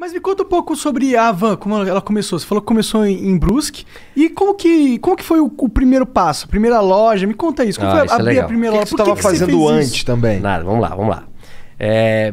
Mas me conta um pouco sobre a Havan, como ela começou. Você falou que começou em Brusque. E como que foi o primeiro passo, a primeira loja? Me conta isso. Como foi isso é abrir legal. a primeira loja? O que você estava fazendo antes também? Nada, vamos lá.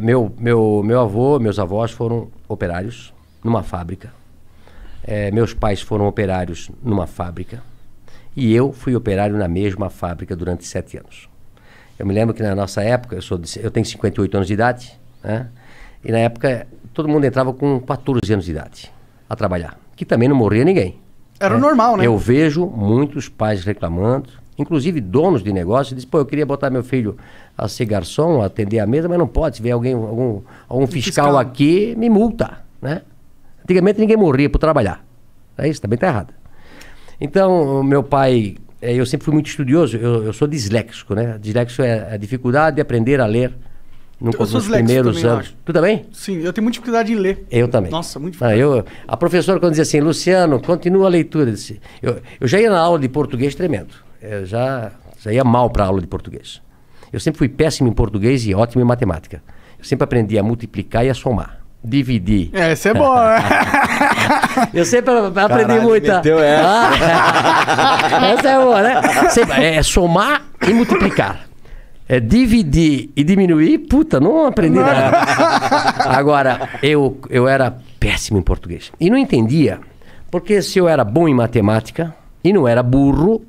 Meu avô, meus avós foram operários numa fábrica. Meus pais foram operários numa fábrica. E eu fui operário na mesma fábrica durante 7 anos. Eu me lembro que na nossa época, eu tenho 58 anos de idade, né? E na época todo mundo entrava com 14 anos de idade a trabalhar, que também não morria ninguém. Era o normal, né? Eu vejo muitos pais reclamando, inclusive donos de negócio, dizem, pô, eu queria botar meu filho a ser garçom, a atender a mesa, mas não pode. Se vier algum fiscal aqui, me multa, né? Antigamente ninguém morria por trabalhar. Isso também está errado. Então, meu pai, eu sempre fui muito estudioso, eu sou disléxico, né? Disléxico é a dificuldade de aprender a ler nos primeiros anos. Tu também? Sim, eu tenho muita dificuldade em ler. Eu também. Nossa, muito difícil. A professora, quando dizia assim, Luciano, continua a leitura. Eu já ia na aula de português tremendo. Eu já ia mal para a aula de português. Eu sempre fui péssimo em português e ótimo em matemática. Eu sempre aprendi a multiplicar e a somar. Dividir. Essa é boa. Eu sempre aprendi muito. Meteu essa. Essa é boa, né? É somar e multiplicar. Dividir e diminuir, puta, não aprendi nada. Agora, eu era péssimo em português. E não entendia, porque se eu era bom em matemática e não era burro,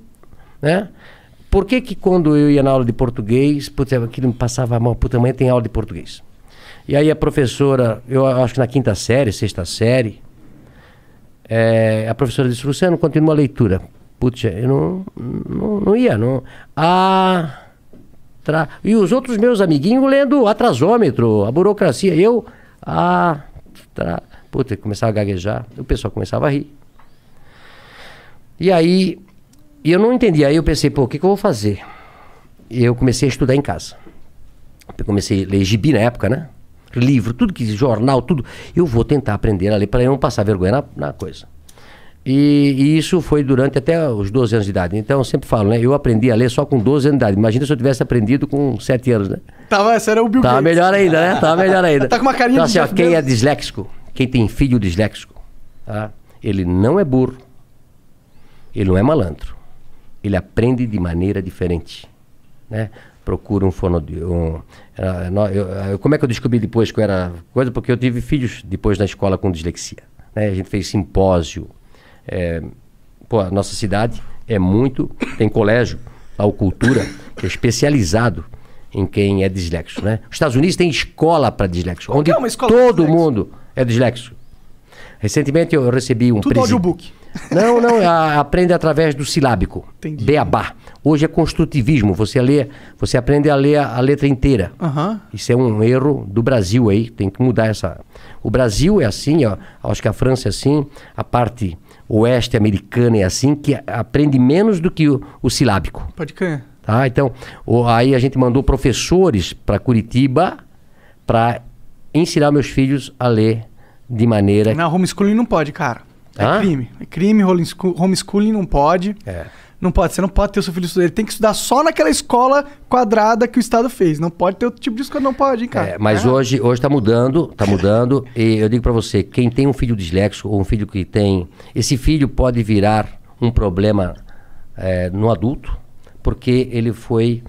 né? Por que quando eu ia na aula de português, puta, aquilo me passava a mão, puta, amanhã tem aula de português. E aí a professora, eu acho que na 5ª série, 6ª série, a professora disse, Luciano, continua a leitura. Putz, eu não ia, não. E os outros meus amiguinhos lendo atrasômetro, a burocracia. Puta, começava a gaguejar, o pessoal começava a rir. E aí, eu não entendia. Aí eu pensei, pô, o que eu vou fazer? E eu comecei a estudar em casa. Eu comecei a ler gibi na época, né? Livro, tudo que jornal, tudo. Eu vou tentar aprender a ler para eu não passar vergonha na coisa. E isso foi durante até os 12 anos de idade. Então eu sempre falo, né? Eu aprendi a ler só com 12 anos de idade. Imagina se eu tivesse aprendido com 7 anos, né? Esse era o Bill Gates. Tava melhor ainda, né? Tava melhor ainda. Tá com uma carinha então, de assim, quem é disléxico, quem tem filho disléxico, tá? Ele não é burro, ele não é malandro. Ele aprende de maneira diferente, né? Procura um fonoaudiólogo. Como é que eu descobri depois que eu era coisa? Porque eu tive filhos depois na escola com dislexia, né? A gente fez simpósio. A nossa cidade tem colégio, a Cultura, que é especializado em quem é disléxico, né? Os Estados Unidos tem escola para disléxico, onde todo mundo é disléxico. Recentemente eu recebi um Tudo audiobook. Não, aprende através do silábico. Entendi. Beabá. Hoje é construtivismo, você aprende a ler a letra inteira. Isso é um erro do Brasil aí, tem que mudar essa... O Brasil é assim, ó, acho que a França é assim, a parte oeste americana é assim, que aprende menos do que o silábico. Pode crer. Tá? Então, aí a gente mandou professores para Curitiba para ensinar meus filhos a ler de maneira... Não, homeschooling não pode, cara. Crime. É crime, homeschooling não pode. Não pode, você não pode ter o seu filho estudar. Ele tem que estudar só naquela escola quadrada que o Estado fez. Não pode ter outro tipo de escola, não pode, hein, cara. Mas hoje tá mudando. E eu digo para você, quem tem um filho disléxico ou um filho que tem... Esse filho pode virar um problema no adulto, porque ele foi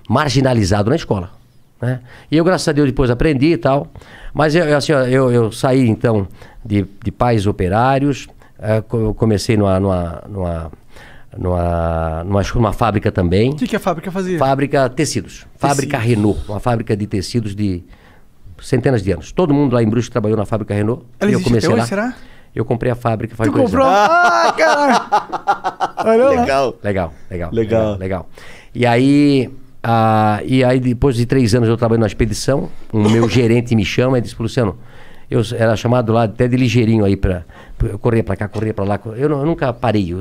marginalizado na escola, né? E eu, graças a Deus, depois aprendi e tal. Mas eu saí, então, de pais operários. Eu comecei numa fábrica também. O que a fábrica fazia? Fábrica tecidos. Fábrica Renault. Uma fábrica de tecidos de centenas de anos. Todo mundo lá em Brusque trabalhou na fábrica Renault. Ela existe até hoje, lá. será? Eu comprei a fábrica faz 2 anos. Tu comprou? Ah, caralho! Legal. E aí depois de 3 anos eu trabalhei na expedição. O meu gerente me chama e disse, Luciano, eu era chamado lá até de ligeirinho aí eu corria para cá, corria para lá. Eu nunca parei.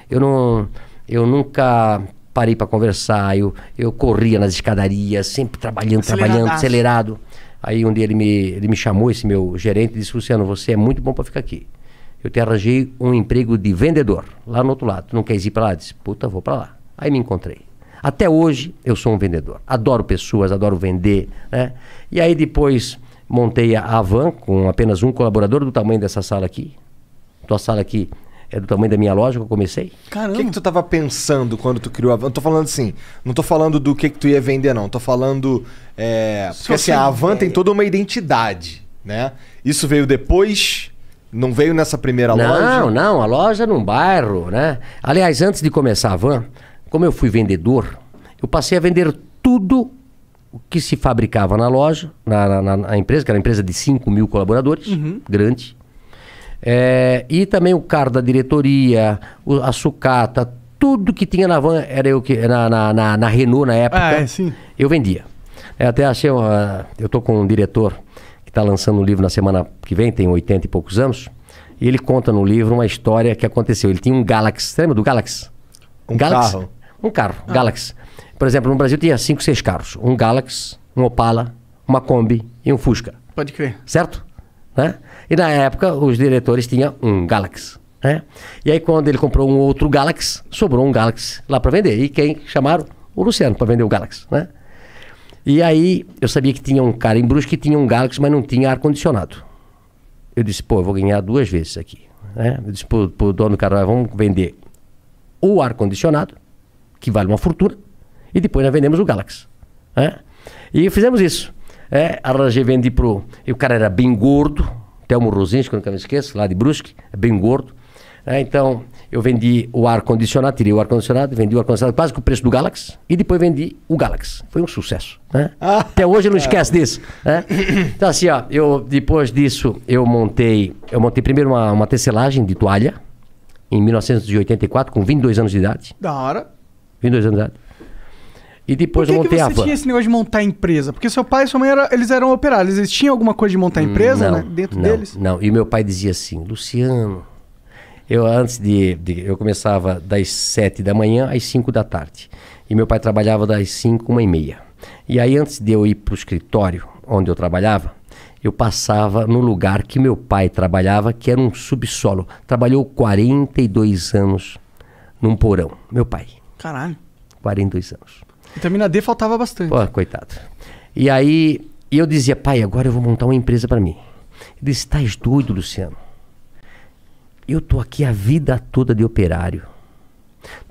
Eu nunca parei para conversar. Eu corria nas escadarias, sempre trabalhando, acelerado. Aí um dia ele me chamou, esse meu gerente, e disse, Luciano, você é muito bom para ficar aqui. Eu te arranjei um emprego de vendedor, lá no outro lado. Tu não queres ir para lá? Eu disse, puta, vou para lá. Aí me encontrei. Até hoje eu sou um vendedor. Adoro pessoas, adoro vender, né? E aí depois montei a van com apenas um colaborador do tamanho dessa sala aqui. Tua sala aqui é do tamanho da minha loja que eu comecei. Caramba. O que tu tava pensando quando tu criou a van? Eu tô falando assim, não tô falando do que tu ia vender, não. Tô falando... porque assim, a van tem toda uma identidade, né? Isso veio depois... Não veio nessa primeira loja? Não, a loja num bairro, né? Aliás, antes de começar a van, como eu fui vendedor, eu passei a vender tudo o que se fabricava na loja, na empresa, que era uma empresa de 5 mil colaboradores, grande. E também o carro da diretoria, a sucata, tudo que tinha na van, era eu que na Renault na época, eu vendia. Até achei, eu tô com um diretor que está lançando um livro na semana que vem, tem 80 e poucos anos, e ele conta no livro uma história que aconteceu. Ele tinha um Galaxy, você lembra do Galaxy? Carro? Um carro, Galaxy. Por exemplo, no Brasil tinha 5, 6 carros. Um Galaxy, um Opala, uma Kombi e um Fusca. Pode crer. Certo? Né? E na época os diretores tinham um Galaxy. Né? E aí quando ele comprou um outro Galaxy, sobrou um Galaxy lá para vender. E quem chamaram? O Luciano para vender o Galaxy. Né? E aí eu sabia que tinha um cara em Brusque que tinha um Galaxy, mas não tinha ar-condicionado. Eu disse, eu vou ganhar 2 vezes aqui. Né? Eu disse pro dono do carro, vamos vender o ar-condicionado, que vale uma fortuna, e depois nós vendemos o Galaxy. Né? E fizemos isso. Arranjei, vendi pro... E o cara era bem gordo, Telmo Rosinski, que eu nunca me esqueço, lá de Brusque, bem gordo. Então, eu vendi o ar-condicionado, tirei o ar-condicionado, vendi o ar-condicionado quase com o preço do Galaxy, e depois vendi o Galaxy. Foi um sucesso. Né? Até hoje eu não esqueço disso. Né? Então, assim, depois disso, eu montei primeiro uma tecelagem de toalha, em 1984, com 22 anos de idade. Da hora. 22 anos de idade. E depois eu montei a van. Por que você tinha esse negócio de montar empresa? Porque seu pai e sua mãe eles eram operários. Eles tinham alguma coisa de montar empresa, né, dentro deles? Não. E meu pai dizia assim, Luciano, eu começava das 7 da manhã às 5 da tarde. E meu pai trabalhava das 5, 1h30. E aí antes de eu ir para o escritório onde eu trabalhava, eu passava no lugar que meu pai trabalhava, que era um subsolo. Trabalhou 42 anos num porão. Meu pai. Caralho. 42 anos. Vitamina D faltava bastante. Pô, coitado. E aí eu dizia, pai, agora eu vou montar uma empresa para mim. Ele disse, estás doido, Luciano? Eu tô aqui a vida toda de operário.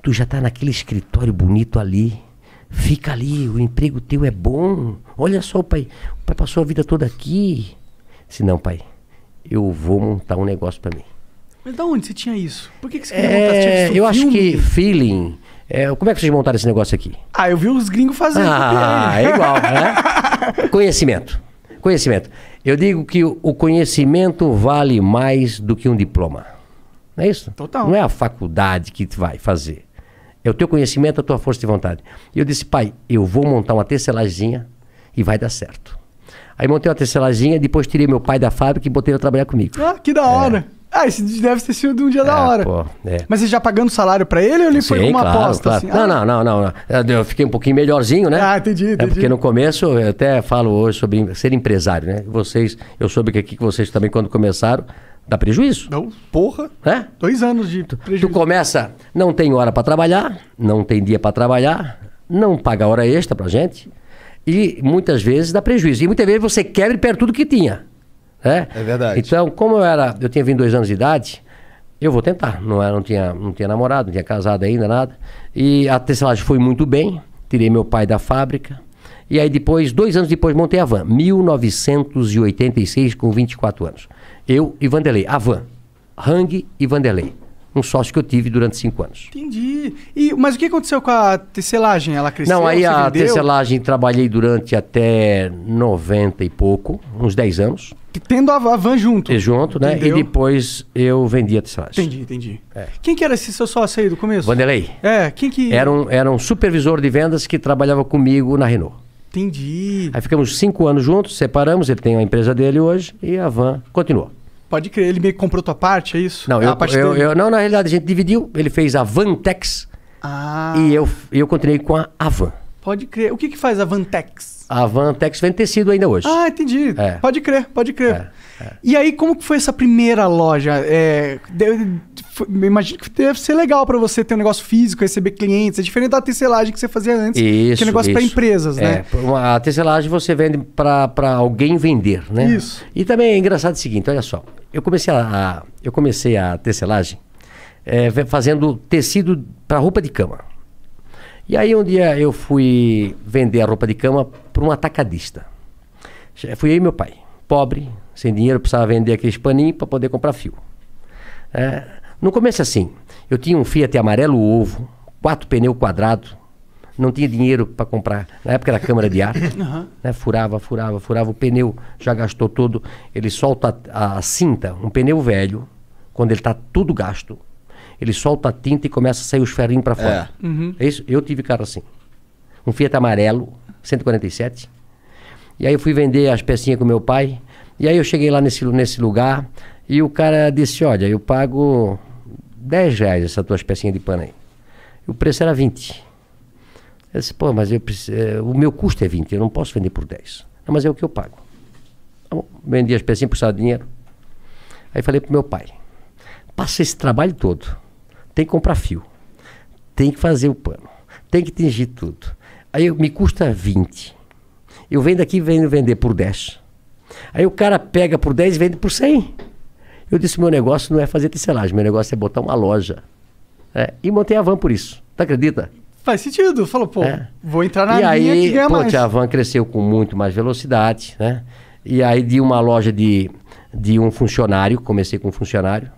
Tu já tá naquele escritório bonito ali. Fica ali, o emprego teu é bom. Olha só, pai. O pai passou a vida toda aqui. Disse, não, pai. Eu vou montar um negócio para mim. Mas de onde você tinha isso? Por que você queria montar? Eu acho que feeling... como é que vocês montaram esse negócio aqui? Eu vi os gringos fazendo. É igual, né? Conhecimento. Eu digo que o conhecimento vale mais do que um diploma. Não é isso? Total. Não é a faculdade que vai fazer. É o teu conhecimento, a tua força de vontade. E eu disse, pai, eu vou montar uma tecelaginha e vai dar certo. Aí montei uma tecelaginha, depois tirei meu pai da fábrica e botei ele a trabalhar comigo. Que da hora. Isso deve ter sido um dia da hora. Mas você já pagando salário pra ele ou ele foi com uma aposta? Claro. Assim? Não. Eu fiquei um pouquinho melhorzinho, né? Entendi. Porque no começo, eu até falo hoje sobre ser empresário, né? Eu soube que aqui que vocês também, quando começaram, dá prejuízo. Não, porra. 2 anos de prejuízo. Tu começa, não tem hora pra trabalhar, não tem dia pra trabalhar, não paga hora extra pra gente, e muitas vezes dá prejuízo. E muitas vezes você quebra e perde tudo que tinha. É verdade. Então, como eu tinha 22 anos de idade, eu vou tentar. Não tinha namorado, não tinha casado ainda, nada. E a tecelagem foi muito bem. Tirei meu pai da fábrica. E aí depois, 2 anos depois, montei a van. 1986, com 24 anos. Eu e Vanderlei. A van. Hang e Vanderlei. Um sócio que eu tive durante 5 anos. Entendi. Mas o que aconteceu com a tecelagem? Ela cresceu? Não, aí a tecelagem trabalhei durante até 90 e pouco, uns 10 anos. Tendo a van junto. Junto, né? Entendeu? E depois eu vendi a tecelagem. Entendi. Quem que era esse seu sócio aí do começo? Vanderlei. Quem que... Era um supervisor de vendas que trabalhava comigo na Renault. Entendi. Aí ficamos 5 anos juntos, separamos, ele tem a empresa dele hoje e a van continuou. Pode crer, ele meio que comprou tua parte, é isso? Não, não, na realidade a gente dividiu, ele fez a Vantex e eu continuei com a van. Pode crer. O que faz a Vantex? A Vantex vende tecido ainda hoje. Entendi. Pode crer. E aí, como que foi essa primeira loja? imagino que deve ser legal pra você ter um negócio físico, receber clientes. É diferente da tecelagem que você fazia antes, que é um negócio pra empresas, né? A tecelagem você vende pra alguém vender, né? Isso. E também é engraçado o seguinte, olha só. Eu comecei a tecelagem fazendo tecido pra roupa de cama. E aí um dia eu fui vender a roupa de cama para um atacadista. Fui eu e meu pai, pobre, sem dinheiro, precisava vender aqueles paninhos para poder comprar fio. No começo assim, eu tinha um Fiat amarelo ovo, 4 pneus quadrados, não tinha dinheiro para comprar. Na época era câmara de ar, né? Furava o pneu, já gastou todo. Ele solta a cinta, um pneu velho, quando ele está tudo gasto. Ele solta a tinta e começa a sair os ferrinhos para fora. É isso? Eu tive carro assim. Um Fiat amarelo, 147. E aí eu fui vender as pecinhas com meu pai. E aí eu cheguei lá nesse lugar e o cara disse, olha, eu pago R$10 essas tuas pecinhas de pano aí. E o preço era 20. Eu disse, pô, mas o meu custo é 20, eu não posso vender por 10. Não, mas é o que eu pago. Tá bom, vendi as pecinhas, precisava de dinheiro. Aí falei pro meu pai, passa esse trabalho todo. Tem que comprar fio, tem que fazer o pano, tem que tingir tudo. Aí me custa 20. Eu venho daqui e venho vender por 10. Aí o cara pega por 10 e vende por 100. Eu disse, meu negócio não é fazer tecelagem, meu negócio é botar uma loja. E montei a Van por isso. Tu acredita? Faz sentido. Falou, pô, vou entrar na linha que ganha mais. A Van cresceu com muito mais velocidade, né? E aí de uma loja de um funcionário, comecei com um funcionário.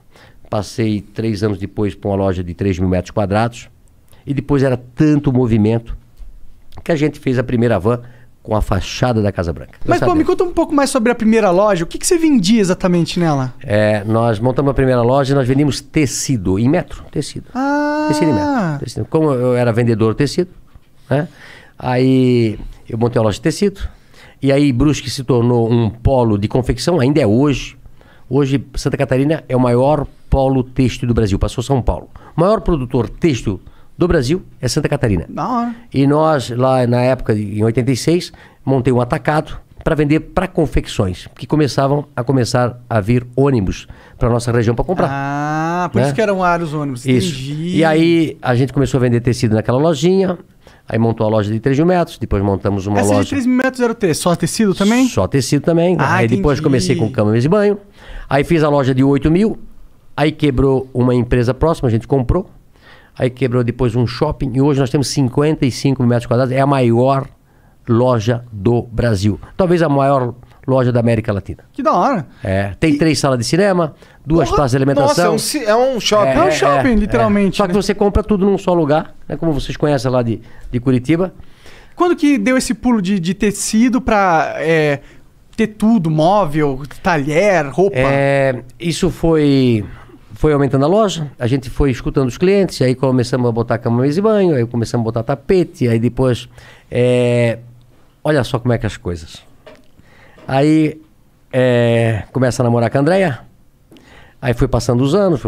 Passei 3 anos depois para uma loja de 3 mil metros quadrados. E depois era tanto movimento que a gente fez a primeira van com a fachada da Casa Branca. Mas, pô, me conta um pouco mais sobre a primeira loja. O que você vendia exatamente nela? Nós montamos a primeira loja e nós vendíamos tecido em metro. Tecido. Tecido em metro. Tecido. Como eu era vendedor de tecido, né? Aí eu montei uma loja de tecido. E aí Brusque se tornou um polo de confecção, ainda é hoje. Hoje, Santa Catarina é o maior polo têxtil do Brasil, passou São Paulo. O maior produtor têxtil do Brasil é Santa Catarina. Da hora. E nós, lá na época, em 86, montei um atacado para vender para confecções, que começar a vir ônibus para nossa região para comprar. Por isso que eram vários ônibus. Isso. Entendi. E aí a gente começou a vender tecido naquela lojinha, aí montou a loja de 3 mil metros, depois montamos uma loja... Essa de 3 mil metros era o quê? Só tecido também? Só tecido também. Aí entendi. Depois comecei com cama, mesa e banho. Aí fiz a loja de 8 mil, aí quebrou uma empresa próxima, a gente comprou. Aí quebrou depois um shopping e hoje nós temos 55 mil metros quadrados. É a maior loja do Brasil. Talvez a maior loja da América Latina. Que da hora. Tem 3 salas de cinema, 2 praças de alimentação. Nossa, é um shopping. É um shopping, literalmente. Só que você compra tudo num só lugar, né? Como vocês conhecem lá de Curitiba. Quando que deu esse pulo de tecido pra ter tudo, móvel, talher, roupa? Isso foi aumentando a loja, a gente foi escutando os clientes, aí começamos a botar cama, mesa e banho, aí começamos a botar tapete, aí depois... olha só como é que as coisas. Aí começa a namorar com a Andréia, aí foi passando os anos,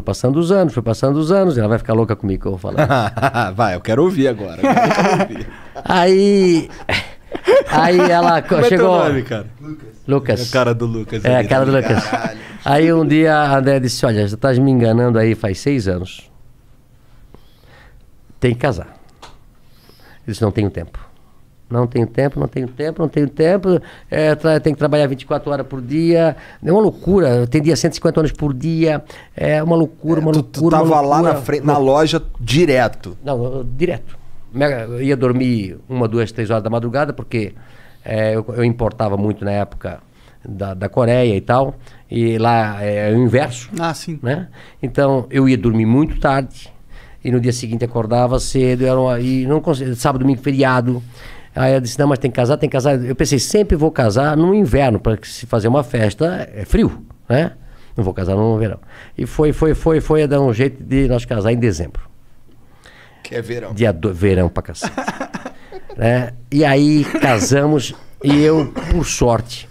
ela vai ficar louca comigo que eu vou falar. Vai, eu quero ouvir agora. Aí ela Como chegou... É teu nome, cara? Lucas. É a cara do Lucas. A cara do Lucas. Caralho. Aí um dia a André disse, olha, você estás me enganando aí faz 6 anos. Tem que casar. Eu disse, não tenho tempo. Não tenho tempo. Tem que trabalhar 24 horas por dia. É uma loucura. Tem dia 150 horas por dia. É uma loucura, Tu tava lá na frente, na loja direto? Não, direto. Eu ia dormir 1, 2, 3 horas da madrugada, porque eu importava muito na época da Coreia e tal. E lá é o inverso. Sim. Né? Então eu ia dormir muito tarde. E no dia seguinte acordava cedo. E não conseguia, sábado, domingo, feriado. Aí eu disse, não, mas tem que casar. Eu pensei, sempre vou casar no inverno, para se fazer uma festa é frio, né? Não vou casar no verão. E foi a dar um jeito de nós casar em dezembro. Que é verão. Verão pra cacete. Né? E aí casamos e eu, por sorte,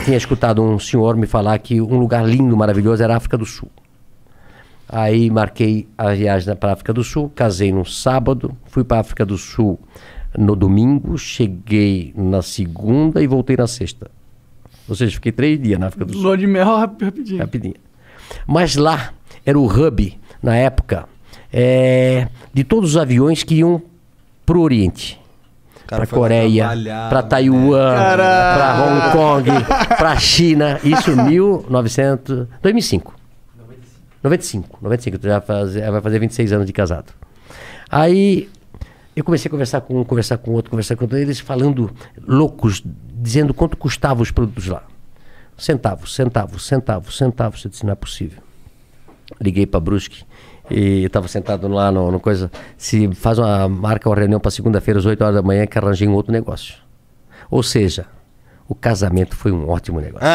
tinha escutado um senhor me falar que um lugar lindo, maravilhoso era a África do Sul. Aí marquei a viagem para a África do Sul, casei no sábado, fui para a África do Sul no domingo, cheguei na segunda e voltei na sexta. Ou seja, fiquei 3 dias na África do Sul. Lua de mel rapidinho. Mas lá era o hub na época, de todos os aviões que iam pro Oriente. Para Coreia, para Taiwan, para Hong Kong, para China. Isso em 2005. 95, vai fazer 26 anos de casado. Aí eu comecei a conversar com outro, eles falando loucos, dizendo quanto custavam os produtos lá. Centavos. Eu disse, não é possível. Liguei para Brusque e eu estava sentado lá no coisa. Se marca uma reunião para segunda-feira às 8 horas da manhã que arranjei um outro negócio. Ou seja, o casamento foi um ótimo negócio.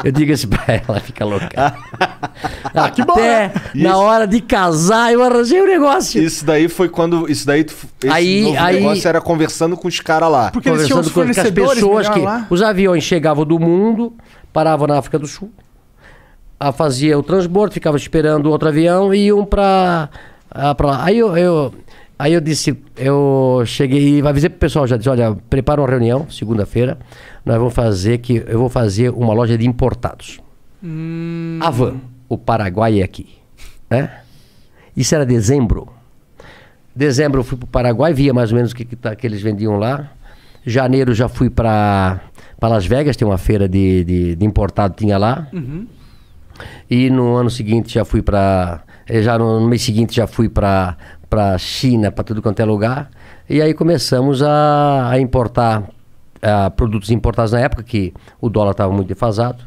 Eu digo isso pra ela, fica louca. Que bom, Até na hora de casar eu arranjei o negócio. Isso daí foi quando... Esse negócio era conversando com os caras lá. Porque eles tinham os fornecedores as pessoas que... lá. Os aviões chegavam do mundo, paravam na África do Sul, fazia o transbordo, ficava esperando outro avião e iam pra lá. Aí eu disse, eu cheguei e avisei pro pessoal, já disse, olha, prepara uma reunião, segunda-feira, eu vou fazer uma loja de importados. Havan, o Paraguai é aqui, né? Isso era dezembro. Dezembro eu fui pro Paraguai, via mais ou menos o que eles vendiam lá. Janeiro já fui para Las Vegas, tem uma feira de importado, tinha lá. E no ano seguinte já fui no mês seguinte já fui para China, para tudo quanto é lugar. E aí começamos a importar produtos importados na época, que o dólar estava muito defasado.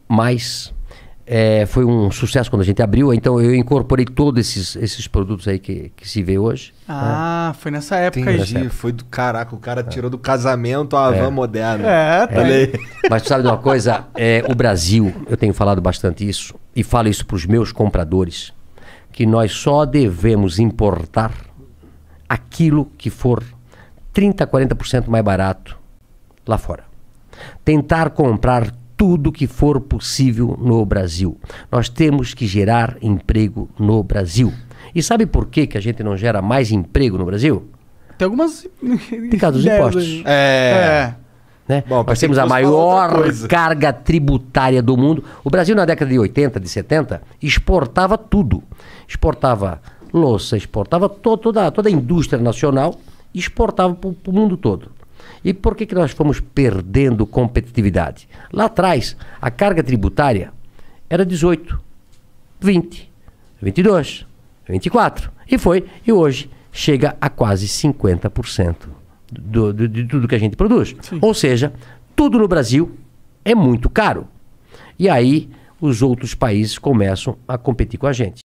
Mas foi um sucesso quando a gente abriu. Então eu incorporei todos esses produtos aí que se vê hoje. Foi nessa época aí. Entendi, foi do caraca. O cara tirou do casamento a Havan moderna. Tá aí. Mas tu sabe de uma coisa? O Brasil, eu tenho falado bastante isso, e falo isso para os meus compradores, que nós só devemos importar aquilo que for 30%, 40% mais barato lá fora. Tentar comprar tudo que for possível no Brasil. Nós temos que gerar emprego no Brasil. E sabe por que a gente não gera mais emprego no Brasil? Tem algumas... Por causa dos impostos. Né? Bom, nós temos a maior carga tributária do mundo. O Brasil, na década de 80, de 70, exportava tudo. Exportava louça, exportava toda a indústria nacional, exportava para o mundo todo. E por que nós fomos perdendo competitividade? Lá atrás, a carga tributária era 18, 20, 22, 24. E hoje chega a quase 50%. De tudo que a gente produz. Sim. Ou seja, tudo no Brasil é muito caro. E aí os outros países começam a competir com a gente.